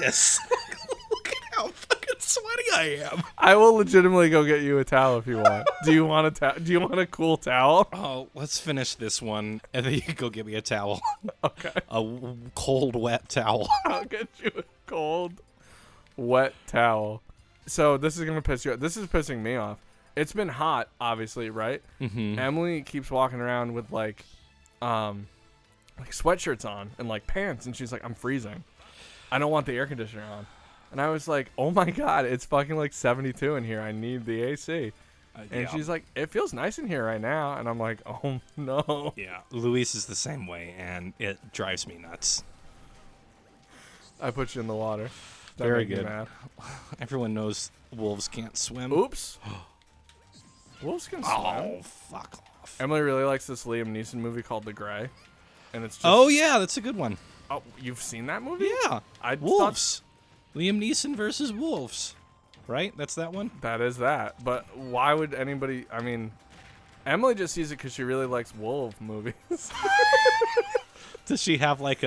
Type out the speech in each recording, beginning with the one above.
this. Look at how fucking sweaty I am. I will legitimately go get you a towel if you want. Do you want Do you want a cool towel? Oh, let's finish this one, and then you can go get me a towel. Okay. Cold, wet towel. I'll get you a cold, wet towel. So this is gonna piss you off. This is pissing me off. It's been hot, obviously, right? Mm-hmm. Emily keeps walking around with like sweatshirts on and like pants, and she's like, "I'm freezing. I don't want the air conditioner on." And I was like, "Oh my god, it's fucking like 72 in here. I need the AC." And she's like, "It feels nice in here right now." And I'm like, "Oh no." Yeah, Luis is the same way, and it drives me nuts. I put you in the water. That Very made me good. mad. Everyone knows wolves can't swim. Oops. Wolves can swim. Oh, fuck off. Emily really likes this Liam Neeson movie called The Grey, and it's just. Oh yeah, that's a good one. Oh, you've seen that movie? Yeah, I thought wolves. Liam Neeson versus wolves. Right? That's that one? that is that. But why would anybody? I mean, Emily just sees it because she really likes wolf movies. Does she have like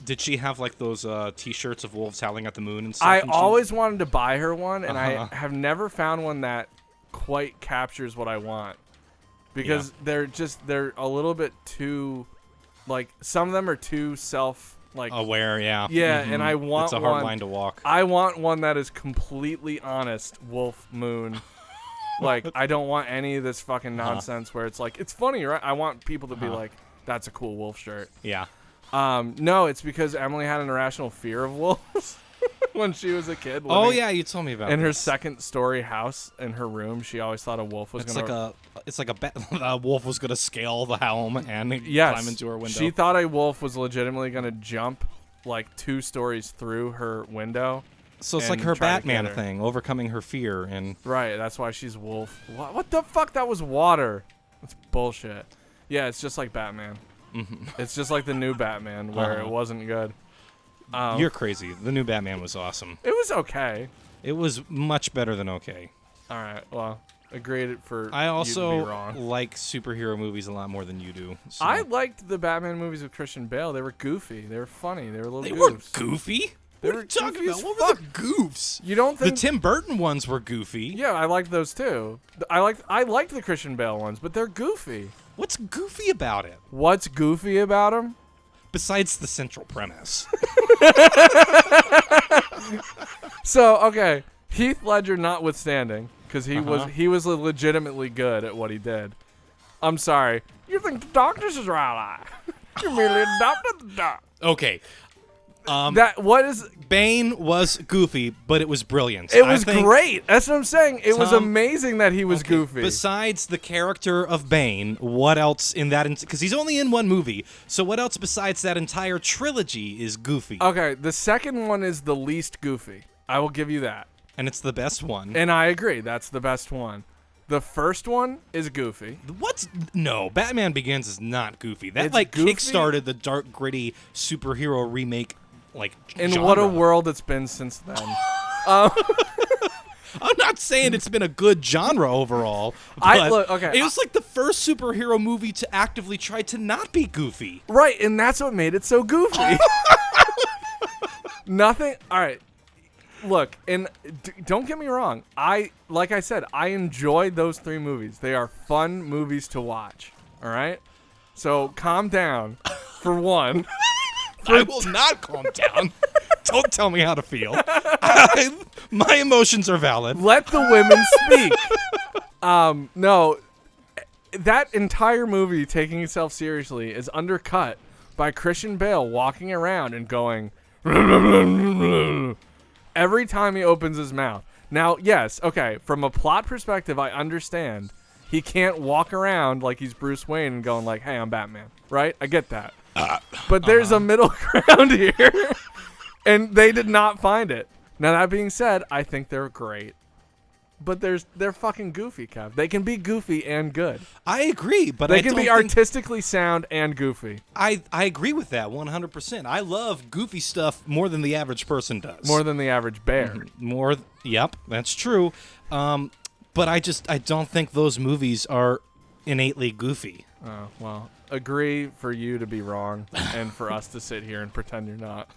did she have like those t-shirts of wolves howling at the moon and stuff? I and she- always wanted to buy her one, and Uh-huh. I have never found one that quite captures what I want. Because they're a little bit too, like, some of them are too aware, yeah. Yeah, and I want it's a hard one- line to walk. I want one that is completely honest, wolf moon. Like, I don't want any of this fucking nonsense where it's like, it's funny, right? I want people to be like, that's a cool wolf shirt. Yeah. No, it's because Emily had an irrational fear of wolves when she was a kid. Oh living yeah, you told me about In her this. second-story house in her room, she always thought a wolf was It's gonna. like a wolf was gonna scale the home and Yes, climb into her window. she thought a wolf was legitimately gonna jump like 2 stories through her window. so it's like and her try to Batman get her. thing, overcoming her fear, and Right, that's why she's wolf. What the fuck? That was water. That's bullshit. Yeah, it's just like Batman. It's just like the new Batman where it wasn't good. you're crazy. The new Batman was awesome. It was okay. It was much better than okay. All right, well, agreed for I you to also be wrong. like superhero movies a lot more than you do. So. I liked the Batman movies with Christian Bale. They were goofy. They were funny. They were little They goofs. weren't goofy. They What are were you talking goofy about? as What were the goofs? You don't The think? Tim Burton ones were goofy. Yeah, I liked those too. I liked the Christian Bale ones, but they're goofy. What's goofy about it? What's goofy about them? Besides the central premise. So okay, Heath Ledger notwithstanding, because Uh-huh. he was legitimately good at what he did. I'm sorry. You think the doctor's is right? You merely adopted the doc. Okay. That what is? Bane was goofy, but it was brilliant. It was I think, great. That's what I'm saying. It was Tom, amazing that he was okay, goofy. Besides the character of Bane, what else in that? Because he's only in one movie. So what else besides that entire trilogy is goofy? Okay, the second one is the least goofy. I will give you that. And it's the best one. And I agree. That's the best one. The first one is goofy. No, Batman Begins is not goofy. That It's like goofy? kickstarted the dark, gritty superhero remake. Like And genre. what a world it's been since then. I'm not saying it's been a good genre overall. But look, okay, it was like the first superhero movie to actively try to not be goofy. Right, and that's what made it so goofy. Nothing. All right. Look, and don't get me wrong. Like I said, I enjoyed those 3 movies. They are fun movies to watch. All right? So calm down for one. I will not calm down. Don't tell me how to feel. My emotions are valid. Let the women speak. No, that entire movie taking itself seriously is undercut by Christian Bale walking around and going every time he opens his mouth. Now, yes, okay, from a plot perspective, I understand. He can't walk around like he's Bruce Wayne and going like, "Hey, I'm Batman." Right? I get that. But there's a middle ground here. And they did not find it. Now, that being said, I think they're great. But they're fucking goofy, Kev. They can be goofy and good. I agree, but They I can don't be think- artistically sound and goofy. I agree with that 100%. I love goofy stuff more than the average person does. More than the average bear. Yep, that's true. But I don't think those movies are innately goofy. Oh, well, agree for you to be wrong and for us to sit here and pretend you're not.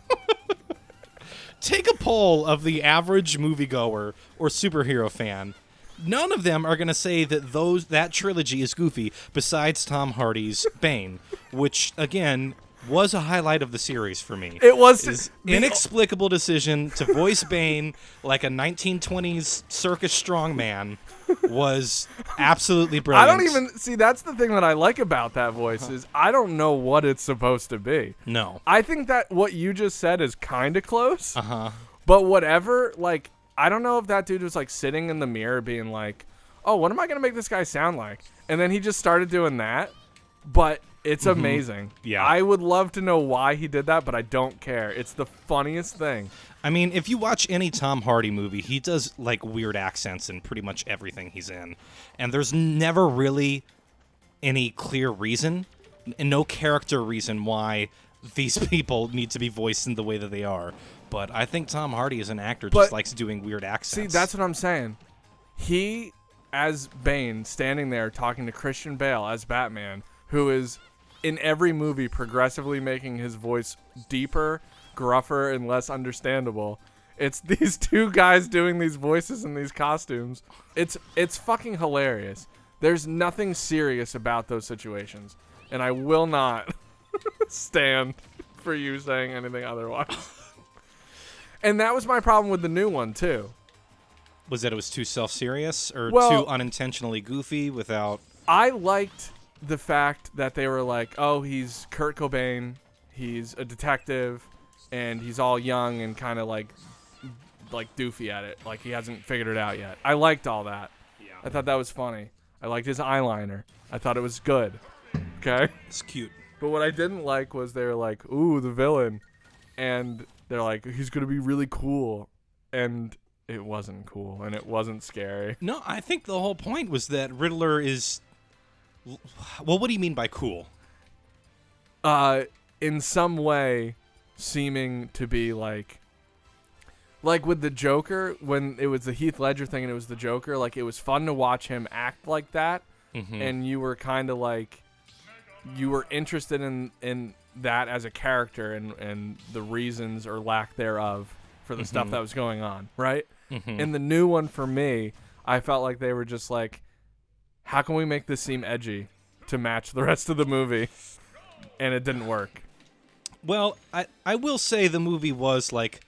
take a poll of the average moviegoer or superhero fan. None of them are going to say that that trilogy is goofy, besides Tom Hardy's Bane, which, again, was a highlight of the series for me. It was His inexplicable decision to voice Bane like a 1920s circus strongman was absolutely brilliant. I don't even see. That's the thing that I like about that voice is I don't know what it's supposed to be. No. I think that what you just said is kind of close. But whatever, like, I don't know if that dude was like sitting in the mirror being like, "Oh, what am I gonna make this guy sound like?" And then he just started doing that. But it's amazing. Yeah. I would love to know why he did that, but I don't care. It's the funniest thing. I mean, if you watch any Tom Hardy movie, he does like weird accents in pretty much everything he's in. And there's never really any clear reason and no character reason why these people need to be voiced in the way that they are. But I think Tom Hardy as an actor just likes doing weird accents. See, that's what I'm saying. He, as Bane, standing there talking to Christian Bale as Batman, who is in every movie progressively making his voice deeper, gruffer, and less understandable. It's these two guys doing these voices in these costumes. It's fucking hilarious. There's nothing serious about those situations, and I will not stand for you saying anything otherwise. And that was my problem with the new one, too. Was that it was too self-serious or Well, too unintentionally goofy without... I liked the fact that they were like, oh, he's Kurt Cobain, he's a detective, and he's all young and kind of like doofy at it. Like he hasn't figured it out yet. I liked all that. Yeah. I thought that was funny. I liked his eyeliner. I thought it was good. Okay? It's cute. But what I didn't like was they were like, ooh, the villain. And they're like, he's going to be really cool. And it wasn't cool, and it wasn't scary. No, I think the whole point was that Riddler is... Well, what do you mean by cool? In some way, seeming to be like with the Joker, when it was the Heath Ledger thing and it was the Joker, like it was fun to watch him act like that, and you were kind of like, you were interested in that as a character and the reasons or lack thereof for the stuff that was going on, right? In the new one for me, I felt like they were just like, how can we make this seem edgy to match the rest of the movie? And it didn't work. Well, I will say the movie was like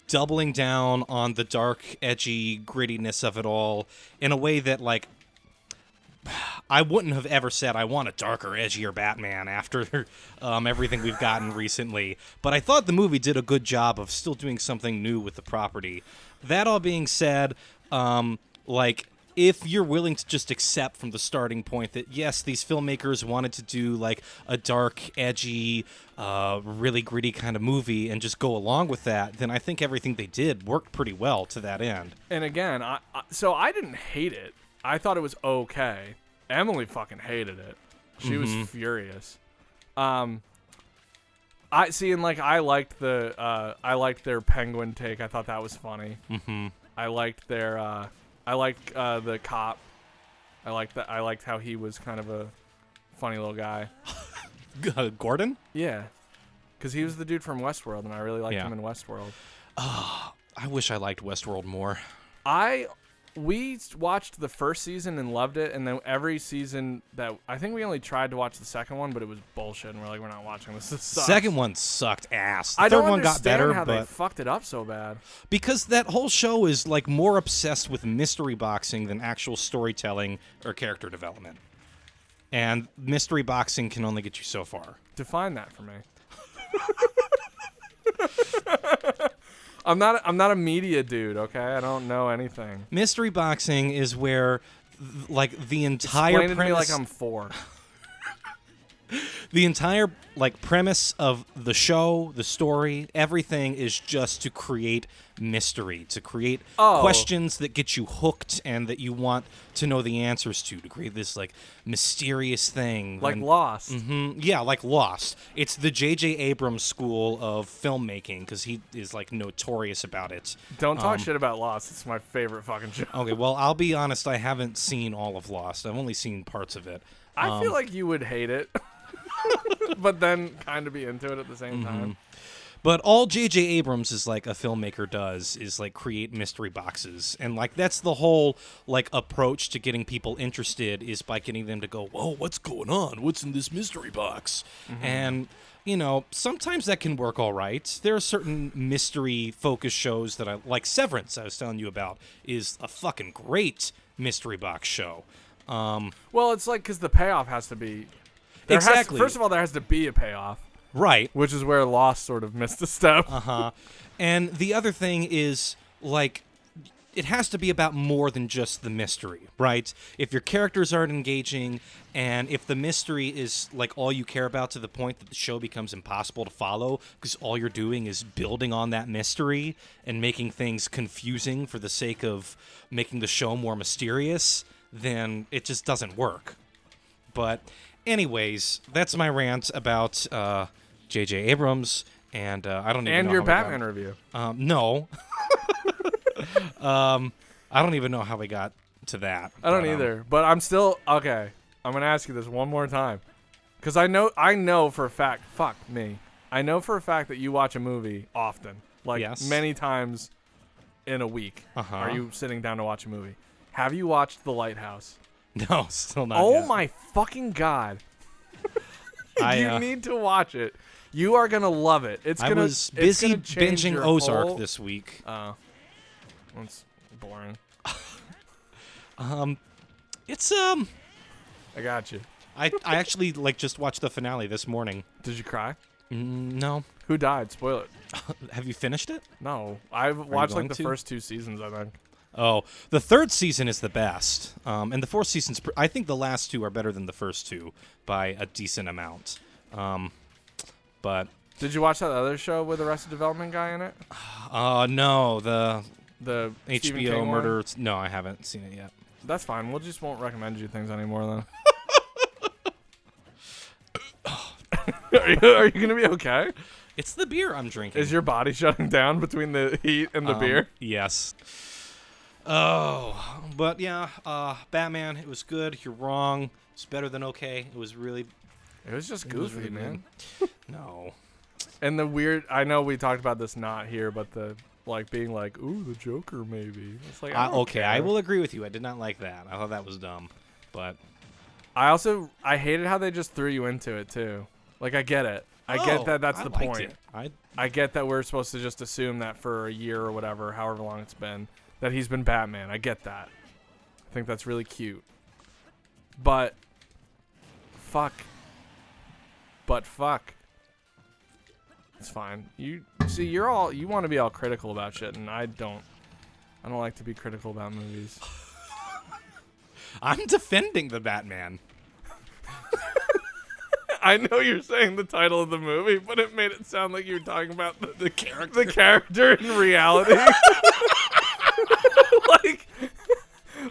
doubling down on the dark, edgy grittiness of it all in a way that like I wouldn't have ever said I want a darker, edgier Batman after everything we've gotten recently. But I thought the movie did a good job of still doing something new with the property. That all being said, like, if you're willing to just accept from the starting point that, yes, these filmmakers wanted to do, like, a dark, edgy, really gritty kind of movie and just go along with that, then I think everything they did worked pretty well to that end. And again, so I didn't hate it. I thought it was okay. Emily fucking hated it. She was furious. I see, and like I liked their penguin take. I thought that was funny. I liked their the cop. I liked how he was kind of a funny little guy. Gordon? Yeah, because he was the dude from Westworld, and I really liked him in Westworld. I wish I liked Westworld more. We watched the first season and loved it, and then every season that I think we only tried to watch the second one, but it was bullshit, and we're like, we're not watching this. This sucks. Second one sucked ass. The I third don't one got better, how but they fucked it up so bad. because that whole show is like more obsessed with mystery boxing than actual storytelling or character development. And mystery boxing can only get you so far. Define that for me. I'm not a media dude, okay? I don't know anything. Mystery boxing is where like the entire Explain it to me premise like I'm 4. the entire like premise of the show, the story, everything is just to create mystery, to create questions that get you hooked and that you want to know the answers to create this like mysterious thing. Like Lost. Yeah, like Lost. It's the J.J. Abrams school of filmmaking because he is like notorious about it. Don't talk shit about Lost. It's my favorite fucking show. Okay, well, I'll be honest. I haven't seen all of Lost. I've only seen parts of it. I feel like you would hate it, but then kind of be into it at the same time. But all J.J. Abrams is like a filmmaker does is like create mystery boxes, and like that's the whole like approach to getting people interested is by getting them to go, "Whoa, what's going on? What's in this mystery box?" And you know, sometimes that can work all right. There are certain mystery focused shows that I like. Severance, I was telling you about, is a fucking great mystery box show. Well, it's like because the payoff has to be Exactly. First of all, there has to be a payoff. Right. Which is where Lost sort of missed a step. And the other thing is, like, it has to be about more than just the mystery, right? If your characters aren't engaging, and if the mystery is, like, all you care about to the point that the show becomes impossible to follow, because all you're doing is building on that mystery and making things confusing for the sake of making the show more mysterious, then it just doesn't work. But anyways, that's my rant about J.J. Abrams, and I don't even know. And your how Batman review. No. I don't even know how we got to that. I don't either. But I'm still okay. I'm gonna ask you this one more time, because I know for a fact. Fuck me. I know for a fact that you watch a movie often, like Yes. many times in a week. Are you sitting down to watch a movie? Have you watched The Lighthouse? No, still not Oh yet. my fucking god! I, You need to watch it. You are gonna love it. It's I gonna. was it's busy gonna change binging your Ozark whole- this week. Oh, that's boring. It's I got you. I actually like just watched the finale this morning. Did you cry? No. Who died? Spoil it. Have you finished it? No, I've watched like going the to? first 2 seasons. I think. Oh, the third season is the best, and the fourth season's. I think the last 2 are better than the first 2 by a decent amount. But Did you watch that other show with Arrested Development guy in it? no, the The Stephen HBO King one? murder. No, I haven't seen it yet. That's fine. We'll just won't recommend you things anymore then. Are you gonna be okay? It's the beer I'm drinking. Is your body shutting down between the heat and the beer? Yes. Oh, but yeah, Batman. It was good. You're wrong. It's better than okay. It was really It was just it was goofy, really man. no. And the weird. I know we talked about this not here, but the like being like, ooh, the Joker maybe. It's like I don't Okay, I care. will agree with you. I did not like that. I thought that was dumb. But I hated how they just threw you into it too. Like I get it. I get that that's I the liked point. it. I get that we're supposed to just assume that for a year or whatever, however long it's been, that he's been Batman. I get that. I think that's really cute. But fuck. It's fine. You see, you want to be all critical about shit, and I don't like to be critical about movies. I'm defending the Batman. I know you're saying the title of the movie, but it made it sound like you were talking about the character in reality.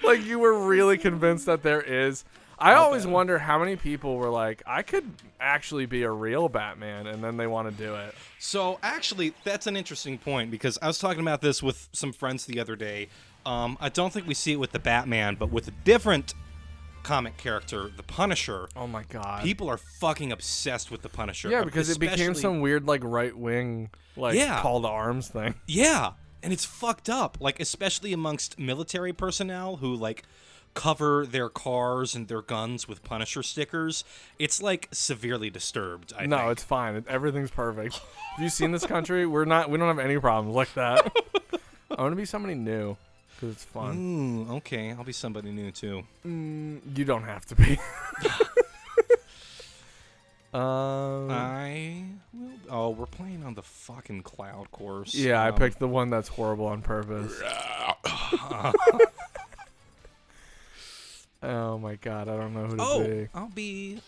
like you were really convinced that there is. I always wonder how many people were like, I could actually be a real Batman, and then they want to do it. So actually, that's an interesting point because I was talking about this with some friends the other day. I don't think we see it with the Batman, but with a different comic character, the Punisher. Oh my god. People are fucking obsessed with the Punisher. Yeah, because it became Especially- some weird like right wing call to arms thing. Yeah, and it's fucked up. Like especially amongst military personnel who like cover their cars and their guns with Punisher stickers. It's like severely disturbed. I No, think. it's fine. Everything's perfect. Have you seen this country? We don't have any problems like that. I want to be somebody new because it's fun. Okay, I'll be somebody new too. You don't have to be. I will. Oh, we're playing on the fucking cloud course. Yeah, I picked the one that's horrible on purpose. Oh my god, I don't know who to be. I'll be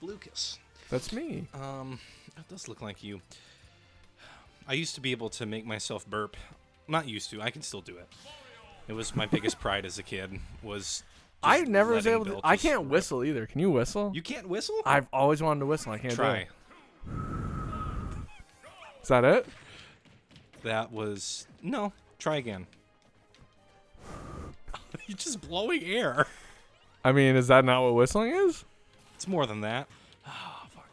Lucas. That's me. That does look like you. I used to be able to make myself burp. Not used to. I can still do it. It was my biggest pride as a kid. Was I just never was letting able to. Bill I just can't rip. whistle either. Can you whistle? You can't whistle? I've always wanted to whistle. I can't do Try. it. Is that it? That was no. Try again. You're just blowing air. I mean, is that not what whistling is? It's more than that. Oh fuck.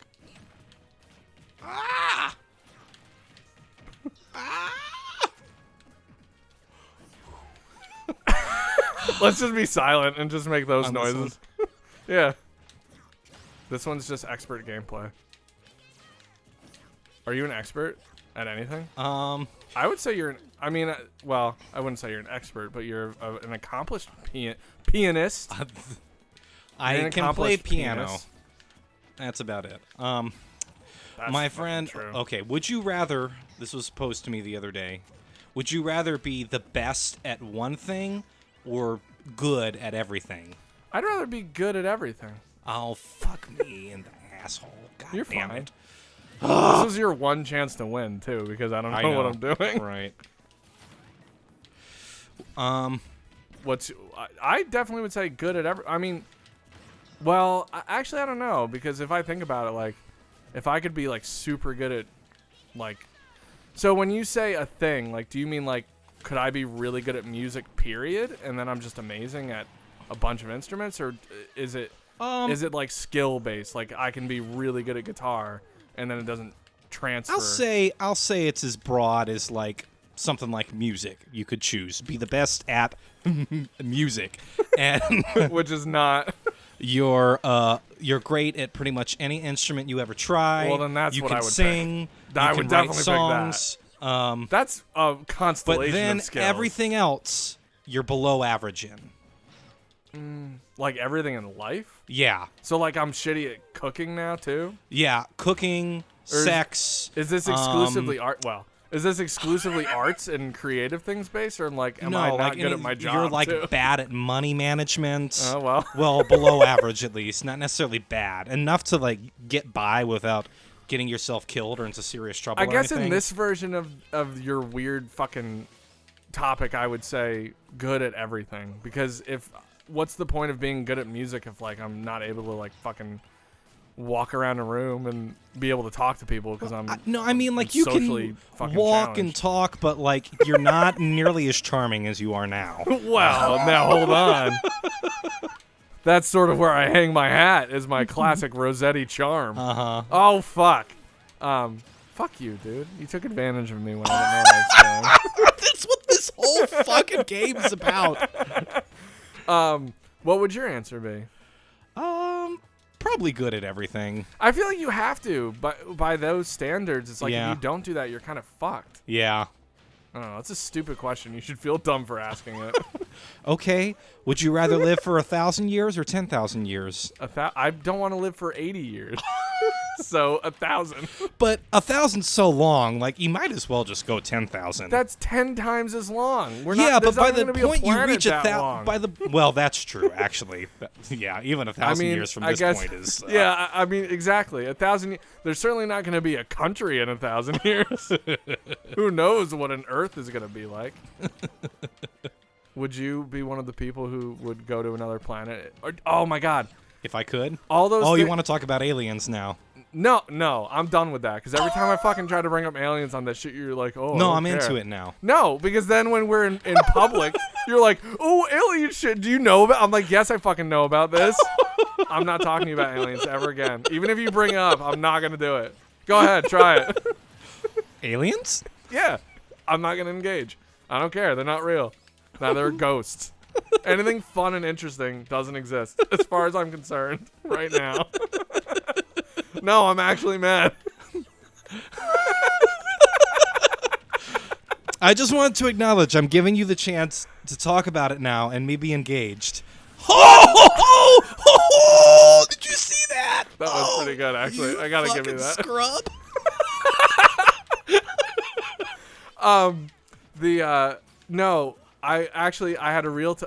Ah! Let's just be silent and just make those On this noises. Yeah. This one's just expert gameplay. Are you an expert at anything? I would say you're an. I mean, well, I wouldn't say you're an expert, but you're an accomplished pianist. I You're an can play accomplished piano. pianist. That's about it. That's My fucking friend. true. Okay, would you rather? This was posed to me the other day. Would you rather be the best at one thing or good at everything? I'd rather be good at everything. Oh, fuck me in the asshole. God You're damn fine. it. This was your one chance to win too, because I don't know, what I'm doing. Right. I definitely would say good at I mean, well, actually, I don't know, because if I think about it, like, if I could be like super good at, like, so when you say a thing, like, do you mean like, could I be really good at music, period, and then I'm just amazing at a bunch of instruments, or is it like skill based? Like, I can be really good at guitar, and then it doesn't transfer. I'll say it's as broad as like something like music. You could choose be the best at music, and which is not. you're great at pretty much any instrument you ever try. Well, then that's you what can I would sing. pick. I you would can write definitely songs. That's a constellation But then of skills. everything else you're below average in. Like everything in life. Yeah. So like I'm shitty at cooking now too. Yeah. Cooking, Or is- sex. Is this exclusively art? Well, is this exclusively arts and creative things based, or like am I not good at my job? You're like too? bad at money management. Oh well. Well, below average at least, not necessarily bad. Enough to like get by without getting yourself killed or into serious trouble. I or guess in anything. this version of your weird fucking topic, I would say good at everything, because if what's the point of being good at music if like I'm not able to like fucking walk around a room and be able to talk to people because I'm No, I mean like I'm you socially can fucking walk and challenged. talk, but like you're not nearly as charming as you are now. Well, now hold on. That's sort of where I hang my hat, is my classic Rossetti charm. Uh-huh. Oh fuck. Fuck you, dude. You took advantage of me when I didn't know what I was doing. That's what this whole fucking game is about. What would your answer be? Probably good at everything. I feel like you have to, but by those standards, it's like Yeah. if you don't do that, you're kind of fucked. Yeah. I don't know. It's a stupid question. You should feel dumb for asking it. Okay. Would you rather live for 1,000 years or 10,000 years? I don't want to live for 80 years. So 1,000. But 1,000's so long, like you might as well just go 10,000. That's 10 times as long. We're Yeah, not, but there's by not the gonna be a point you planet reach that 1,000, long. by the well, that's true actually. Yeah, even 1,000 years from I this guess, point is. yeah, I mean, exactly. 1,000. There's certainly not going to be a country in 1,000 years. Who knows what an Earth is going to be like? Would you be one of the people who would go to another planet? Or, oh my God! If I could. All those. Oh, you thi- want to talk about aliens now? No, I'm done with that. Because every time I fucking try to bring up aliens on that shit, you're like, oh. No, I I'm don't into care. it now. No, because then when we're in public, you're like, oh, alien shit. Do you know about? I'm like, yes, I fucking know about this. I'm not talking about aliens ever again. Even if you bring it up, I'm not gonna do it. Go ahead, try it. Aliens? Yeah, I'm not gonna engage. I don't care. They're not real. Neither are ghosts. Anything fun and interesting doesn't exist, as far as I'm concerned, right now. No, I'm actually mad. I just wanted to acknowledge I'm giving you the chance to talk about it now and me be engaged. Oh, did you see that? That was pretty good, actually. I gotta give you that. Scrub. No, I had a real.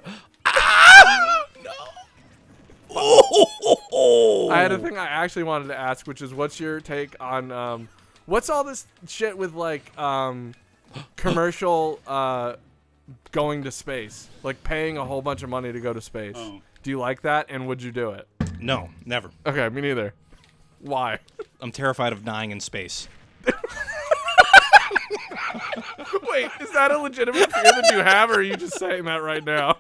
Oh. I had a thing I actually wanted to ask, which is, what's your take on what's all this shit with like commercial going to space, like paying a whole bunch of money to go to space? Oh. Do you like that, and would you do it? No, never. Okay, me neither. Why? I'm terrified of dying in space. Wait, is that a legitimate fear that you have, or are you just saying that right now?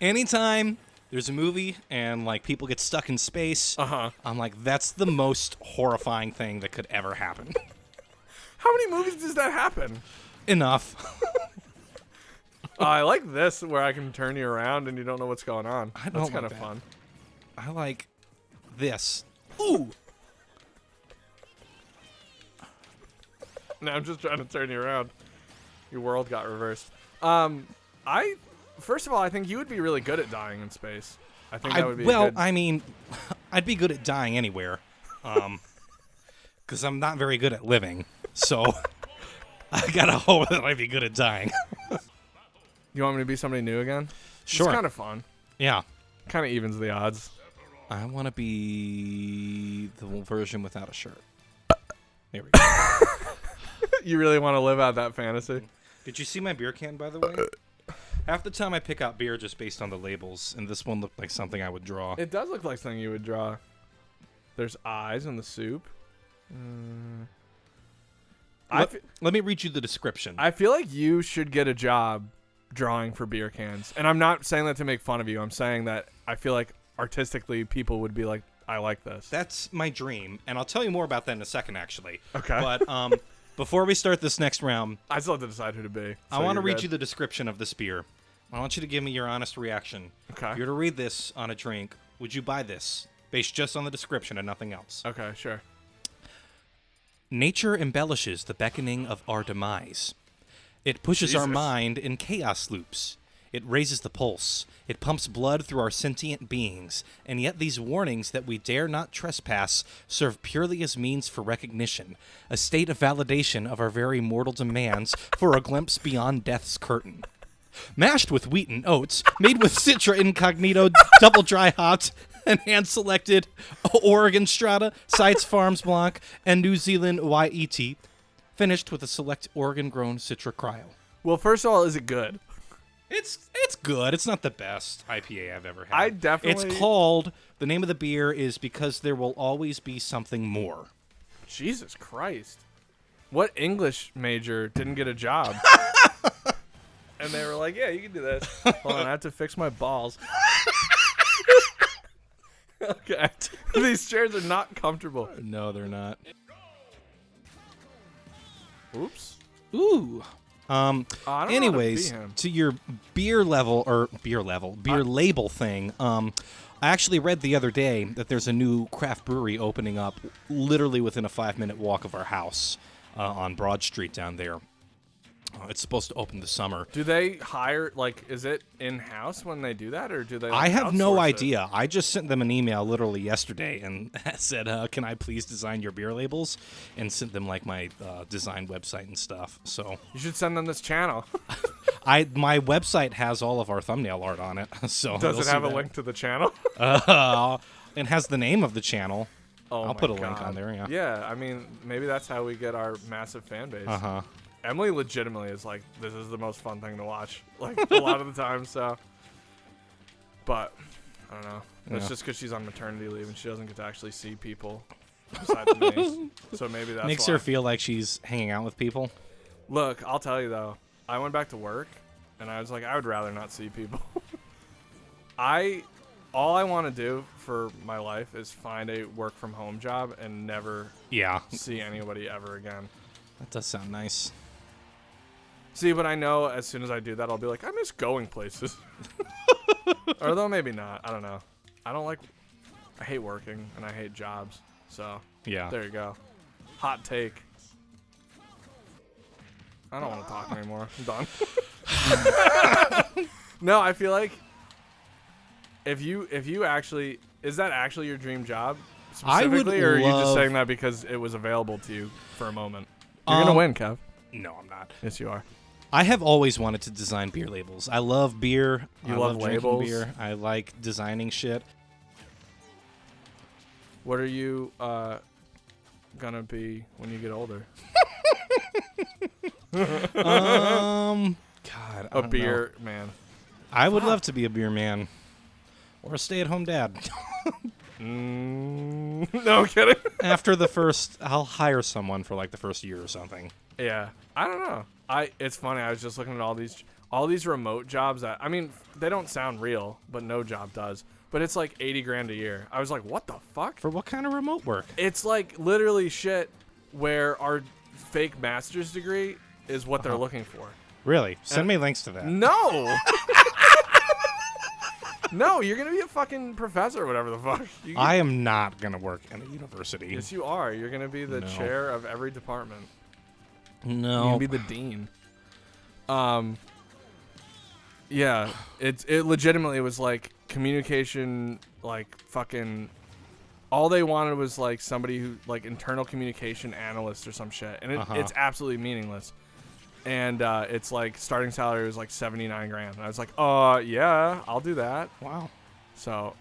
Anytime there's a movie and like people get stuck in space, I'm like, that's the most horrifying thing that could ever happen. How many movies does that happen? Enough. I like this where I can turn you around and you don't know what's going on. I don't That's like kind of that. fun. I like this. Ooh. Now I'm just trying to turn you around. Your world got reversed. First of all, I think you would be really good at dying in space. I think that would be well, good. I mean, I'd be good at dying anywhere, because I'm not very good at living. So I gotta hope that I'd be good at dying. You want me to be somebody new again? Sure. It's kind of fun. Yeah. Kind of evens the odds. I want to be the version without a shirt. There we go. You really want to live out that fantasy? Did you see my beer can, by the way? Half the time I pick out beer just based on the labels, and this one looked like something I would draw. It does look like something you would draw. There's eyes in the soup. Let me read you the description. I feel like you should get a job drawing for beer cans. And I'm not saying that to make fun of you. I'm saying that I feel like artistically people would be like, I like this. That's my dream, and I'll tell you more about that in a second, actually. Okay. But before we start this next round, I still have to decide who to be. I want to read you the description of this beer. I want you to give me your honest reaction. Okay. If you were to read this on a drink, would you buy this based just on the description and nothing else? Okay, sure. Nature embellishes the beckoning of our demise. It pushes our Jesus. mind in chaos loops. It raises the pulse. It pumps blood through our sentient beings. And yet these warnings that we dare not trespass serve purely as means for recognition, a state of validation of our very mortal demands for a glimpse beyond death's curtain. Mashed with wheat and oats, made with Citra Incognito, double dry hopped, and hand-selected Oregon Strata, Sites Farms Blanc, and New Zealand YET, finished with a select Oregon-grown Citra Cryo. Well, first of all, is it good? It's good. It's not the best IPA I've ever had. I definitely- It's called, the name of the beer is Because There Will Always Be Something More. Jesus Christ. What English major didn't get a job? And they were like, yeah, you can do this. Hold on, I have to fix my balls. Okay. These chairs are not comfortable. No, they're not. Oops. Ooh. I don't know how to Anyways, be him. to your beer label thing. I actually read the other day that there's a new craft brewery opening up literally within a 5-minute walk of our house on Broad Street down there. It's supposed to open this summer. Do they hire, like, is it in-house when they do that, or do they, like, I have no outsource it? idea. I just sent them an email literally yesterday and said, can I please design your beer labels? And sent them, like, my design website and stuff. So You should send them this channel. my website has all of our thumbnail art on it. So Does they'll it see have a that. link to the channel? It has the name of the channel. Oh I'll my put a link God. on there, yeah. Yeah, I mean, maybe that's how we get our massive fan base. Uh-huh. Emily legitimately is like, this is the most fun thing to watch, like, a lot of the time, so. But, I don't know. It's Yeah. just because she's on maternity leave and she doesn't get to actually see people besides me. So maybe that's Makes why. her feel like she's hanging out with people. Look, I'll tell you, though. I went back to work, and I was like, I would rather not see people. All I want to do for my life is find a work-from-home job and never Yeah, see anybody ever again. that does sound nice. See, but I know as soon as I do that, I'll be like, I miss going places. Or though maybe not. I don't know. I hate working and I hate jobs. So Yeah. there you go. Hot take. I don't want to talk anymore. I'm done. No, I feel like if you actually, is that actually your dream job I would specifically, or are you just love- saying that because it was available to you for a moment? You're gonna Um, win, Kev. No, I'm not. Yes, you are. I have always wanted to design beer labels. I love beer. You I love drinking labels? beer. I like designing shit. What are you gonna be when you get older? God, I A don't beer man. know. I would love to be a beer man or a stay-at-home dad. No, I'm kidding. After the first, I'll hire someone for like the first year or something. Yeah, I don't know. It's funny. I was just looking at all these remote jobs that, I mean, they don't sound real, but no job does. But it's like 80 grand a year. I was like, what the fuck? For what kind of remote work? It's like literally shit where our fake master's degree is what they're looking for. Really? Send me links to that. No. No, you're gonna be a fucking professor or whatever the fuck. I am not gonna work in a university. Yes, you are. You're gonna be the No. chair of every department. You're No. gonna be the dean. Yeah, it legitimately was like communication, like fucking. All they wanted was like somebody who like internal communication analyst or some shit, and it's absolutely meaningless. And it's like starting salary was like 79 grand. And I was like, yeah, I'll do that. Wow. So,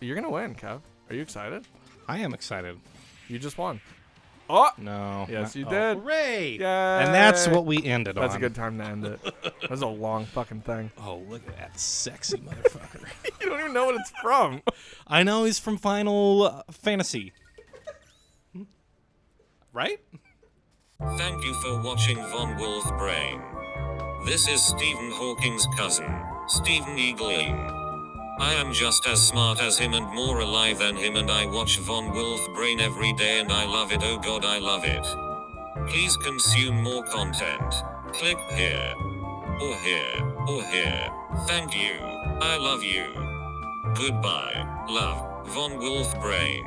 you're gonna win, Kev. Are you excited? I am excited. You just won. Oh, No. yes, you oh, did. Hooray! Yay. And that's what we ended on. That's a good time to end it. That was a long fucking thing. Oh, look at that sexy motherfucker. You don't even know what it's from. I know he's from Final Fantasy. Right? Thank you for watching Von Wolf Brain. This is Stephen Hawking's cousin, Stephen Eaglein. I am just as smart as him and more alive than him, and I watch Von Wolf Brain every day and I love it. Oh god, I love it. Please consume more content. Click here. Or here. Or here. Thank you. I love you. Goodbye. Love, Von Wolf Brain.